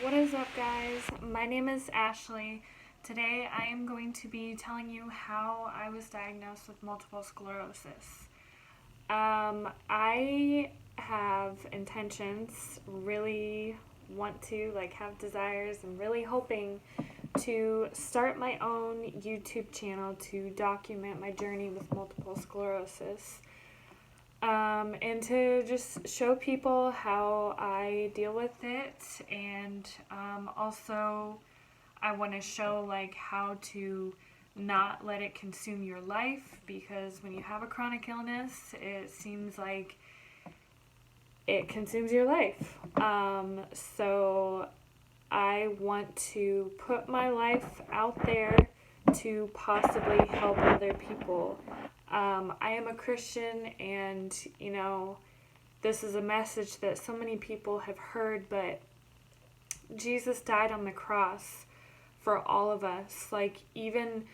What is up, guys? My name is Ashley. Today I am going to be telling you how I was diagnosed with multiple sclerosis. I have intentions, really want to, have desires, and really hoping to start my own YouTube channel to document my journey with multiple sclerosis. And to just show people how I deal with it, and also I want to show how to not let it consume your life, because when you have a chronic illness, it seems like it consumes your life. So I want to put my life out there to possibly help other people. I am a Christian, and this is a message that so many people have heard, but Jesus died on the cross for all of us. Even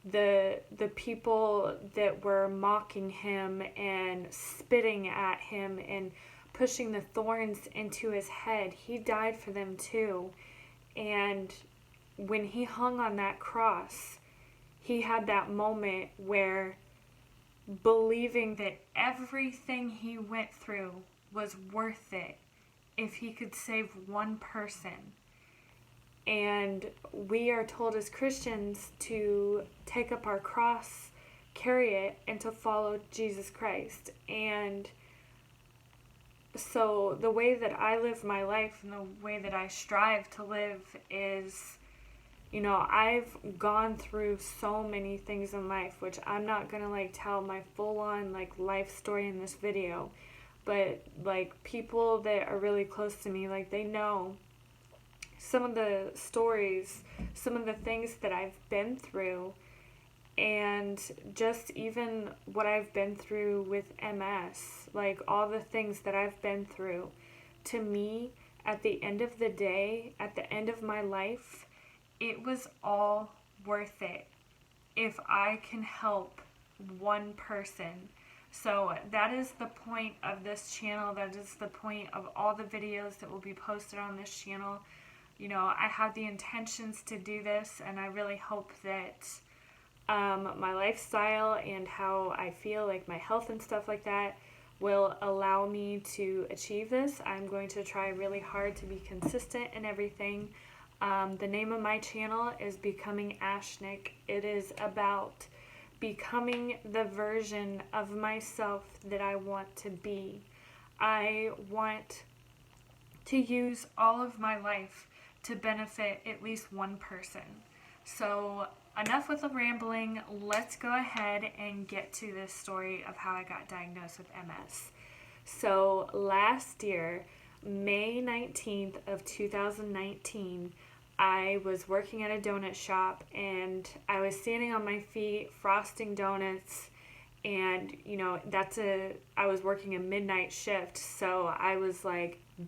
the people that were mocking him and spitting at him and pushing the thorns into his head, he died for them too. And when he hung on that cross, he had that moment where, believing that everything he went through was worth it if he could save one person. And we are told as Christians to take up our cross, carry it, and to follow Jesus Christ. And so the way that I live my life and the way that I strive to live is, I've gone through so many things in life, which I'm not going to tell my full-on life story in this video, but people that are really close to me, they know some of the stories, some of the things that I've been through, and just even what I've been through with MS, all the things that I've been through. To me, at the end of the day, at the end of my life, it was all worth it if I can help one person. So that is the point of this channel. That is the point of all the videos that will be posted on this channel. I have the intentions to do this, and I really hope that my lifestyle and how I feel, my health and stuff like that, will allow me to achieve this. I'm going to try really hard to be consistent in everything. The name of my channel is Becoming Ashnick. It is about becoming the version of myself that I want to be. I want to use all of my life to benefit at least one person. So enough with the rambling. Let's go ahead and get to this story of how I got diagnosed with MS. So last year, May 19th of 2019, I was working at a donut shop, and I was standing on my feet frosting donuts, and I was working a midnight shift, so I was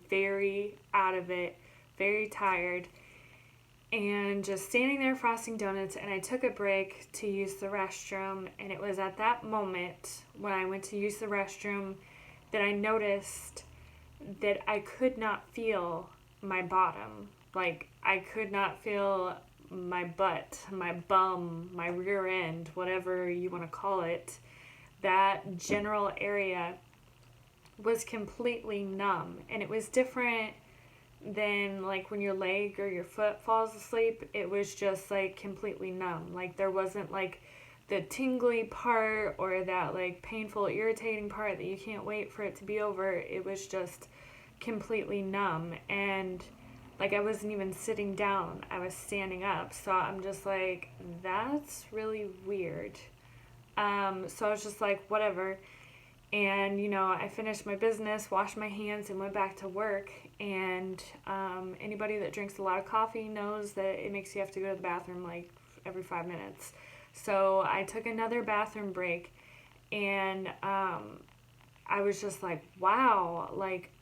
very out of it, very tired, and just standing there frosting donuts. And I took a break to use the restroom, and it was at that moment when I went to use the restroom that I noticed that I could not feel my bottom. I could not feel my butt, my bum, my rear end, whatever you want to call it. That general area was completely numb, and it was different than when your leg or your foot falls asleep. It was just completely numb. There wasn't the tingly part or that painful, irritating part that you can't wait for it to be over. It was just completely numb, and I wasn't even sitting down, I was standing up. So I'm just that's really weird. So I was just whatever. And, I finished my business, washed my hands, and went back to work. And anybody that drinks a lot of coffee knows that it makes you have to go to the bathroom every 5 minutes. So I took another bathroom break, and I was just wow,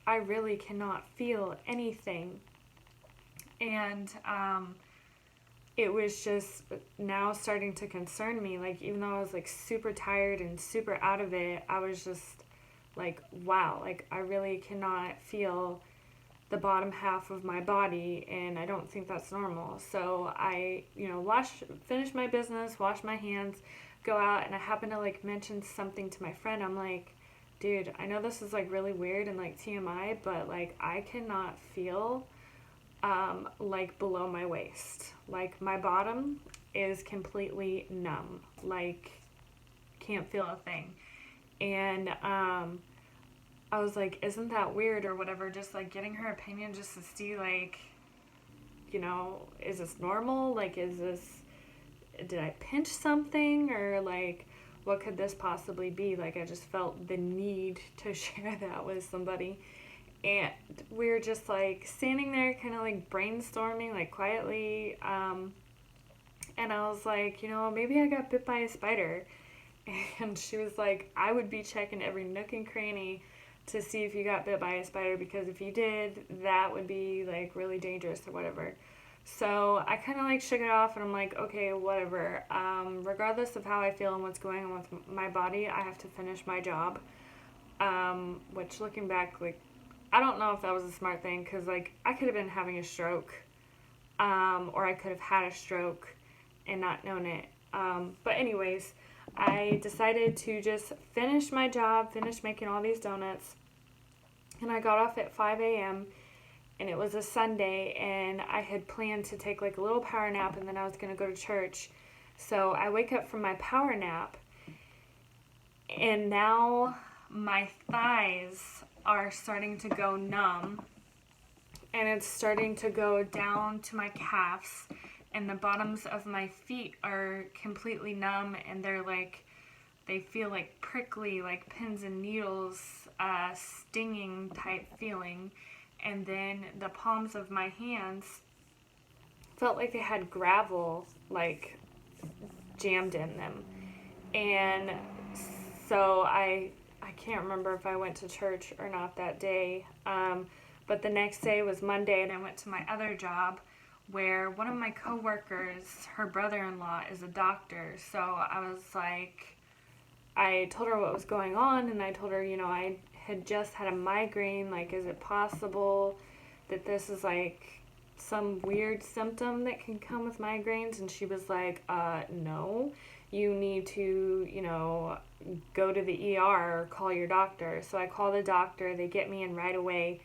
I really cannot feel anything. And it was just now starting to concern me. Even though I was super tired and super out of it, I was just wow, I really cannot feel the bottom half of my body, and I don't think that's normal. So I, finish my business, wash my hands, go out, and I happen to like mention something to my friend. I'm like, dude, I know this is like really weird and like TMI, but like I cannot feel like below my waist. Like my bottom is completely numb. Like can't feel a thing. And I was like, isn't that weird or whatever, just like getting her opinion just to see like, is this normal? Like, did I pinch something, or like, what could this possibly be? Like, I just felt the need to share that with somebody. And we were just like standing there kind of like brainstorming like quietly. And I was like, maybe I got bit by a spider. And she was like, I would be checking every nook and cranny to see if you got bit by a spider, because if you did, that would be like really dangerous or whatever. So I kind of like shook it off, and I'm like, okay, whatever. Regardless of how I feel and what's going on with my body, I have to finish my job. Which looking back, like, I don't know if that was a smart thing, because like I could have been having a stroke, or I could have had a stroke and not known it. But anyways, I decided to just finish my job, finish making all these donuts. And I got off at 5 a.m. and it was a Sunday, and I had planned to take like a little power nap, and then I was going to go to church. So I wake up from my power nap, and now my thighs are starting to go numb, and it's starting to go down to my calves, and the bottoms of my feet are completely numb, and they feel like prickly, like pins and needles, stinging type feeling. And then the palms of my hands felt like they had gravel like jammed in them. And so I can't remember if I went to church or not that day. But the next day was Monday, and I went to my other job, where one of my coworkers, her brother-in-law, is a doctor. So I told her what was going on, and I told her, I had just had a migraine. Like, is it possible that this is like some weird symptom that can come with migraines? And she was like, no, you need to, go to the ER or call your doctor. So I call the doctor, they get me in right away,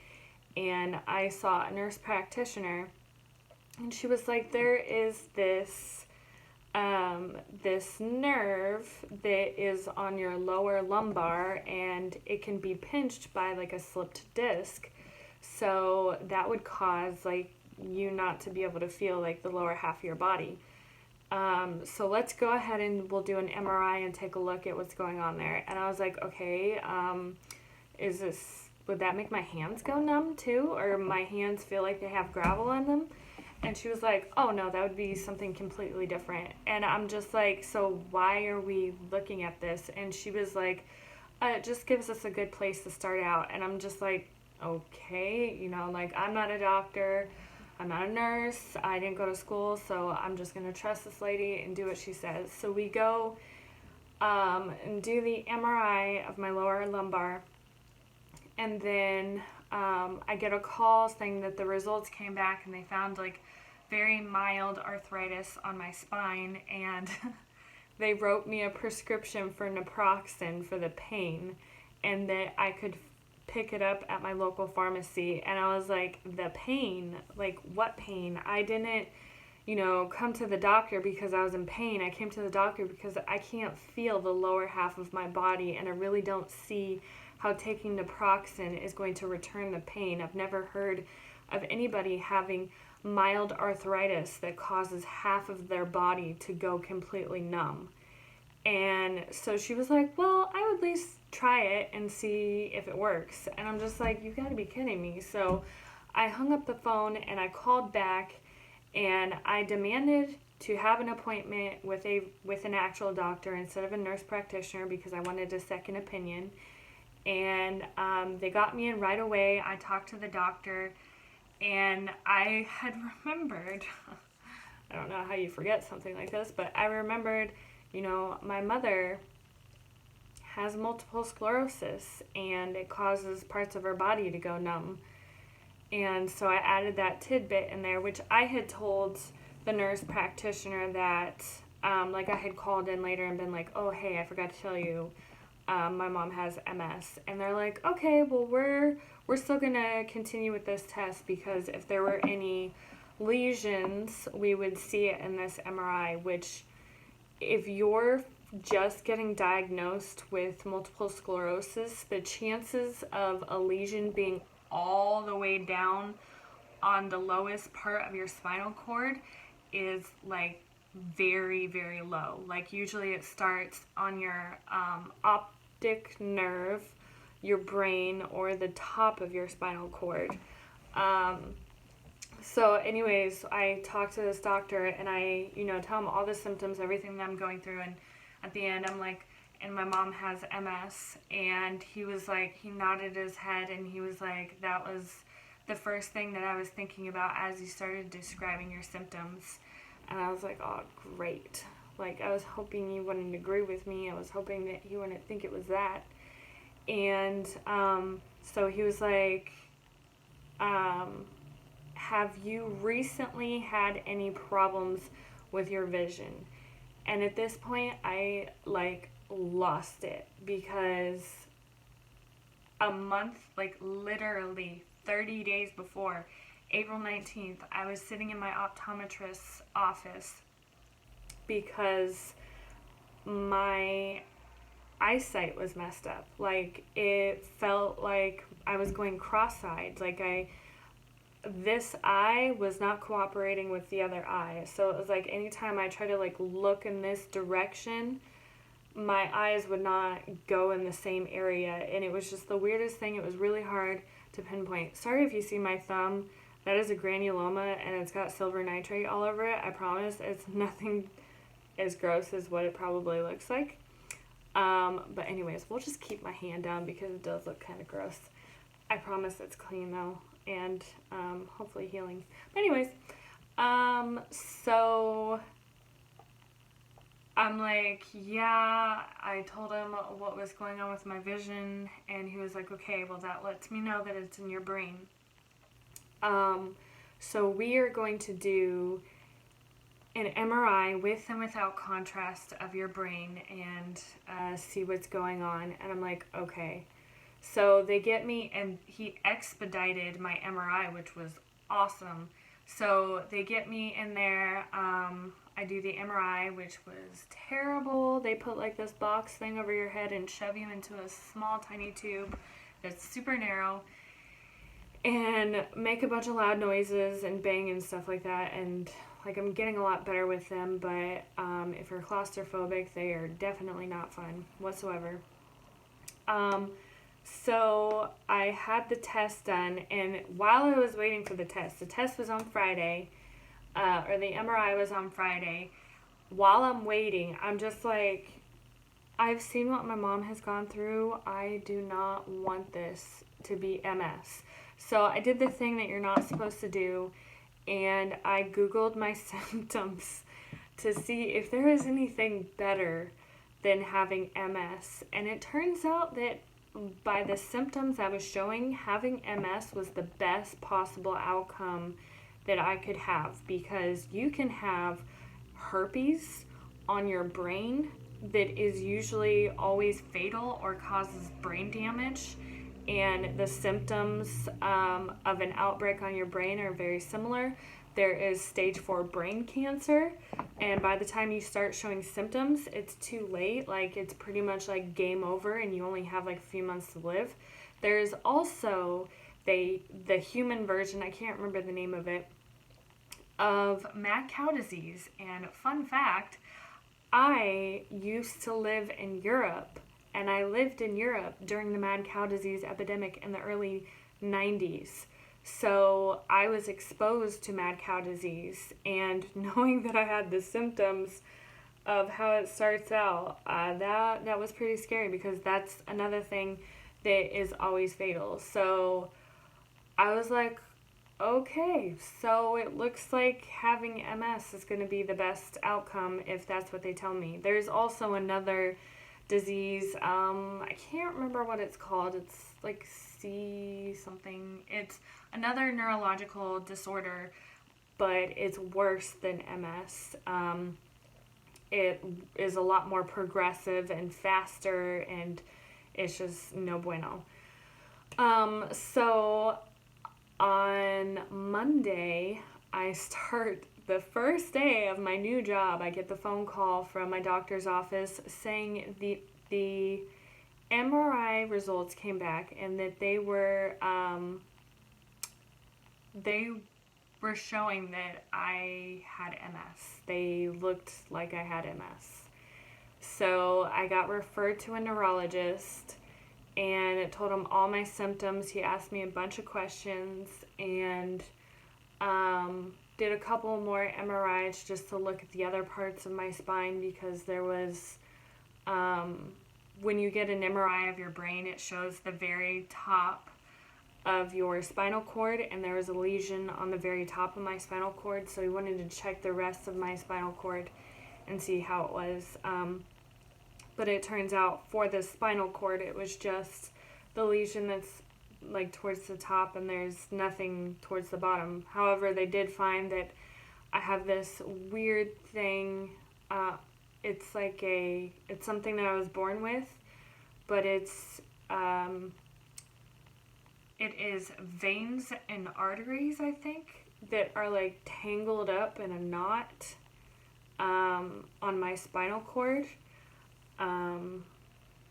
and I saw a nurse practitioner, and she was like, there is this nerve that is on your lower lumbar, and it can be pinched by like a slipped disc. So that would cause like you not to be able to feel like the lower half of your body. So let's go ahead and we'll do an MRI and take a look at what's going on there. And I was like, okay, would that make my hands go numb too? Or my hands feel like they have gravel in them? And she was like, oh no, that would be something completely different. And I'm just like, so why are we looking at this? And she was like, it just gives us a good place to start out. And I'm just like, okay, like I'm not a doctor, I'm not a nurse, I didn't go to school, so I'm just going to trust this lady and do what she says. So we go and do the MRI of my lower lumbar, and then I get a call saying that the results came back and they found like very mild arthritis on my spine, and they wrote me a prescription for naproxen for the pain, and that I could pick it up at my local pharmacy. And I was like, the pain? Like, what pain? I didn't, come to the doctor because I was in pain. I came to the doctor because I can't feel the lower half of my body, and I really don't see how taking naproxen is going to return the pain. I've never heard of anybody having mild arthritis that causes half of their body to go completely numb. And so she was like, well, I would at least try it and see if it works. And I'm just like, you gotta be kidding me. So I hung up the phone and I called back, and I demanded to have an appointment with an actual doctor instead of a nurse practitioner, because I wanted a second opinion. And they got me in right away. I talked to the doctor, and I had remembered, I don't know how you forget something like this, but I remembered, my mother has multiple sclerosis, and it causes parts of her body to go numb. And so I added that tidbit in there, which I had told the nurse practitioner that, like, I had called in later and been like, oh, hey, I forgot to tell you, my mom has MS. And they're like, okay, well, we're still going to continue with this test because if there were any lesions, we would see it in this MRI, which if you're just getting diagnosed with multiple sclerosis, the chances of a lesion being all the way down on the lowest part of your spinal cord is like very, very low. Like usually it starts on your optic nerve, your brain, or the top of your spinal cord. So anyways, I talked to this doctor and I, tell him all the symptoms, everything that I'm going through. And at the end, I'm like, and my mom has MS. And he was like, he nodded his head and he was like, that was the first thing that I was thinking about as you started describing your symptoms. And I was like, oh, great. Like, I was hoping you wouldn't agree with me. I was hoping that he wouldn't think it was that. And so he was like, have you recently had any problems with your vision? And at this point, I lost it because a month, literally 30 days before, April 19th, I was sitting in my optometrist's office because my eyesight was messed up. Like, it felt like I was going cross-eyed. This eye was not cooperating with the other eye. So it was like anytime I tried to look in this direction, my eyes would not go in the same area. And it was just the weirdest thing. It was really hard to pinpoint. Sorry if you see my thumb. That is a granuloma and it's got silver nitrate all over it. I promise it's nothing as gross as what it probably looks like. But anyways, we'll just keep my hand down because it does look kind of gross. I promise it's clean though. And hopefully healing. But anyways, so I'm like, yeah, I told him what was going on with my vision, and he was like, okay, well, that lets me know that it's in your brain. So we are going to do an MRI with and without contrast of your brain and see what's going on. And I'm like, okay. So they get me, and he expedited my MRI, which was awesome. So they get me in there. I do the MRI, which was terrible. They put this box thing over your head and shove you into a small, tiny tube that's super narrow and make a bunch of loud noises and bang and stuff like that. And I'm getting a lot better with them, but if you're claustrophobic, they are definitely not fun whatsoever. So I had the test done, and while I was waiting for the test was on Friday, or the MRI was on Friday. While I'm waiting, I'm just like, I've seen what my mom has gone through. I do not want this to be MS. So I did the thing that you're not supposed to do, and I Googled my symptoms to see if there is anything better than having MS. And it turns out that by the symptoms I was showing, having MS was the best possible outcome that I could have, because you can have herpes on your brain that is usually always fatal or causes brain damage, and the symptoms of an outbreak on your brain are very similar. There is stage 4 brain cancer, and by the time you start showing symptoms, it's too late. It's pretty much game over, and you only have a few months to live. There's also the human version, I can't remember the name of it, of mad cow disease. And fun fact, I used to live in Europe, and I lived in Europe during the mad cow disease epidemic in the early 90s. So I was exposed to mad cow disease, and knowing that I had the symptoms of how it starts out, that was pretty scary, because that's another thing that is always fatal. So I was like, okay, so it looks like having MS is going to be the best outcome if that's what they tell me. There's also another disease, I can't remember what it's called. It's C something. It's another neurological disorder, but it's worse than MS. It is a lot more progressive and faster, and it's just no bueno. So on Monday, I start the first day of my new job. I get the phone call from my doctor's office saying the MRI results came back and that they were showing that I had MS. They looked like I had MS. So I got referred to a neurologist, and it told him all my symptoms. He asked me a bunch of questions, and did a couple more MRIs just to look at the other parts of my spine, because there was, when you get an MRI of your brain, it shows the very top of your spinal cord, and there was a lesion on the very top of my spinal cord, so he wanted to check the rest of my spinal cord and see how it was. But it turns out for the spinal cord, it was just the lesion that's like towards the top, and there's nothing towards the bottom. However, they did find that I have this weird thing. It's something that I was born with, but it is veins and arteries, I think, that are like tangled up in a knot on my spinal cord.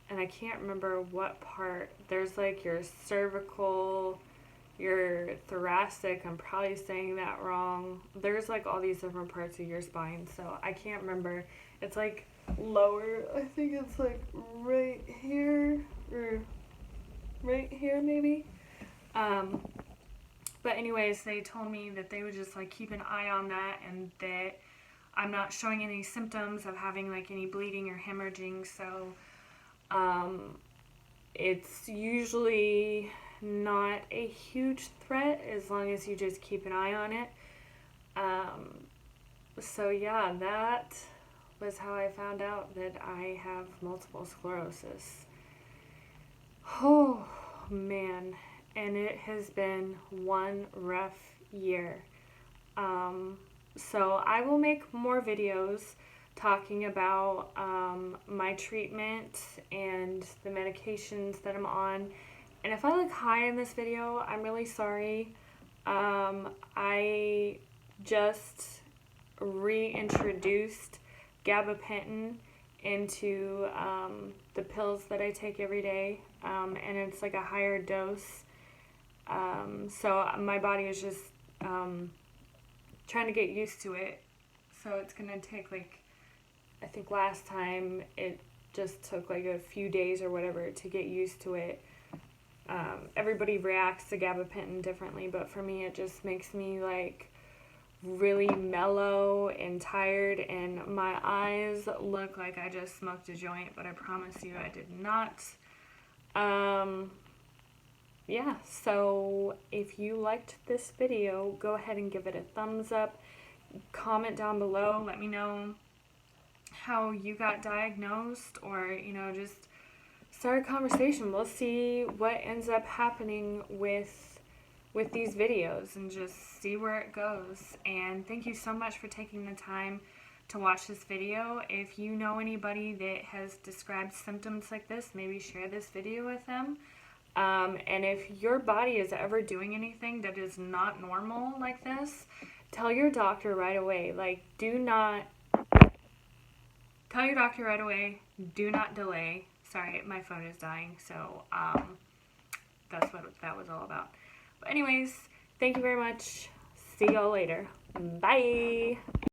And I can't remember what part. There's like your cervical, your thoracic, I'm probably saying that wrong. There's like all these different parts of your spine, so I can't remember. It's like lower, I think it's like right here, or right here maybe. But anyways, they told me that they would just like keep an eye on that, and that I'm not showing any symptoms of having like any bleeding or hemorrhaging, so it's usually not a huge threat as long as you just keep an eye on it. So yeah, that was how I found out that I have multiple sclerosis. Oh man, and it has been one rough year. So I will make more videos talking about my treatment and the medications that I'm on. And if I look high in this video, I'm really sorry. I just reintroduced gabapentin into the pills that I take every day, and it's like a higher dose. So my body is just trying to get used to it. So it's gonna take like, I think last time it just took like a few days or whatever to get used to it. Everybody reacts to gabapentin differently, but for me it just makes me like really mellow and tired, and my eyes look like I just smoked a joint, but I promise you I did not. Yeah, so if you liked this video, go ahead and give it a thumbs up. Comment down below, let me know how you got diagnosed, or just start a conversation. We'll see what ends up happening with these videos, and just see where it goes. And thank you so much for taking the time to watch this video. If you know anybody that has described symptoms like this, maybe share this video with them. And if your body is ever doing anything that is not normal like this, tell your doctor right away. Like, tell your doctor right away. Do not delay. Sorry, my phone is dying, so that's what that was all about. But anyways, thank you very much. See y'all later. Bye.